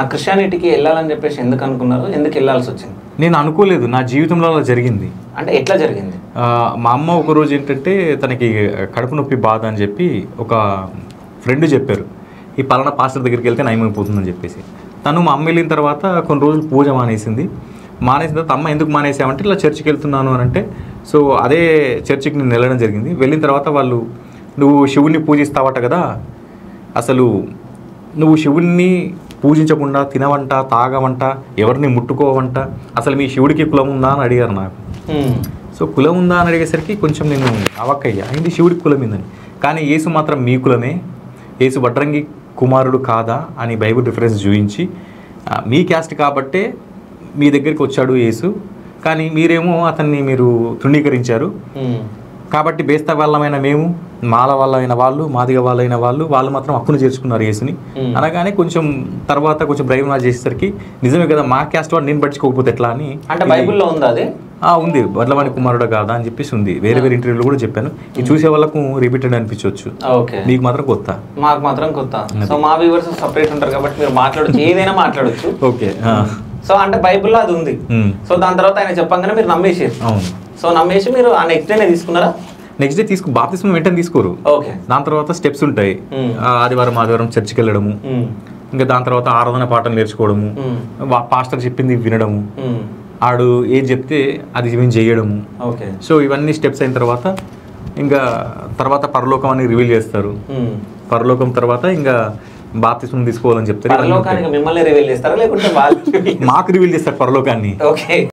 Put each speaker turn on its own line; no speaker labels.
క్రిస్టియానిటీకి వెళ్ళాలని చెప్పేసి ఎందుకు అనుకున్నారు? ఎందుకు వెళ్ళాల్సి వచ్చింది?
నేను అనుకోలేదు, నా జీవితంలో అలా జరిగింది.
అంటే ఎట్లా జరిగింది?
మా అమ్మ ఒకరోజు ఏంటంటే తనకి కడుపు నొప్పి బాధ అని చెప్పి ఒక ఫ్రెండ్ చెప్పారు, ఈ పలానా పాస్టర్ దగ్గరికి వెళ్తే నయమైపోతుందని చెప్పేసి. తను మా అమ్మ వెళ్ళిన తర్వాత కొన్ని రోజులు పూజ మానేసింది. మానేసిన తర్వాత అమ్మ ఎందుకు మానేసామంటే ఇలా చర్చికి వెళ్తున్నాను అని అంటే, సో అదే చర్చికి నేను వెళ్ళడం జరిగింది. వెళ్ళిన తర్వాత వాళ్ళు, నువ్వు శివుణ్ణి పూజిస్తావట కదా, అసలు నువ్వు శివుణ్ణి పూజించకుండా తినవంట, తాగవంట, ఎవరిని ముట్టుకోవంట, అసలు మీ శివుడికి కులం ఉందా అని అడిగారు నాకు. సో కులం ఉందా అని అడిగేసరికి కొంచెం నేను అవక్కయ్యా, అయింది శివుడికి కులం ఏందని. కానీ యేసు మాత్రం మీ కులమే, యేసు వడ్రంగి కుమారుడు కాదా అని బైబిల్ రిఫరెన్స్ చూపించి, మీ క్యాస్ట్ కాబట్టే మీ దగ్గరికి వచ్చాడు యేసు, కానీ మీరేమో అతన్ని మీరు తృణీకరించారు. కాబట్టి బేస్తా వాళ్ళమైన మేము, మాల వాళ్ళైన వాళ్ళు, మాదిగ వాళ్ళైన వాళ్ళు మాత్రం హక్కును చేర్చుకున్నారు యేసుని అనగానే కొంచెం తర్వాత కొంచెం బ్రైవ్ చేసేసరికి నిజమే కదా, మా క్యాస్ట్ వాడు నేను పట్టించుకోకపోతే ఎట్లా అని.
అంటే బైబిల్లో ఉందా అది?
ఉంది, వడ్లవాణి కుమారుడు కాదా అని చెప్పేసి ఉంది. వేరే వేరే ఇంటర్వ్యూలు కూడా చెప్పాను. ఇది చూసే వాళ్ళకు రిపీటెడ్ అనిపించవచ్చు, మీకు మాత్రం కొత్త.
మాకు మాత్రం కొత్త. సో మా వ్యూవర్స్ సపరేట్ ఉంటారు కాబట్టి మీరు మాట్లాడచ్చు, ఏదైనా మాట్లాడచ్చు.
ఓకే.
సో అంటే బైబిల్లో అది ఉంది. సో దాని తర్వాత ఆయన చెప్పంగానే మీరు నమ్మేసారు.
అవును.
సో నమ్మేసి మీరు ఆ నెక్స్ట్ డేనే తీసుకున్నారా?
నెక్స్ట్ డే బాప్తిస్మం వెంటనే తీసుకోరు.
ఓకే.
దాని తర్వాత స్టెప్స్ ఉంటాయి. ఆదివారం చర్చికి వెళ్ళడము, ఇంకా దాని తర్వాత ఆరాధన పాఠం నేర్చుకోవడము, పాస్టర్ చెప్పింది వినడము, ఆడు ఏం చెప్తే అది మేము చేయడము.
ఓకే.
సో ఇవన్నీ స్టెప్స్ అయిన తర్వాత ఇంకా తర్వాత పరలోకం అని రివీల్ చేస్తారు. పరలోకం తర్వాత ఇంకా బాప్తిస్మం తీసుకోవాలని చెప్తారు.
మిమ్మల్ని రివీల్ చేస్తారా లేకుంటే మాకు
రివీల్ చేస్తారు పరలోకాన్ని.
ఓకే.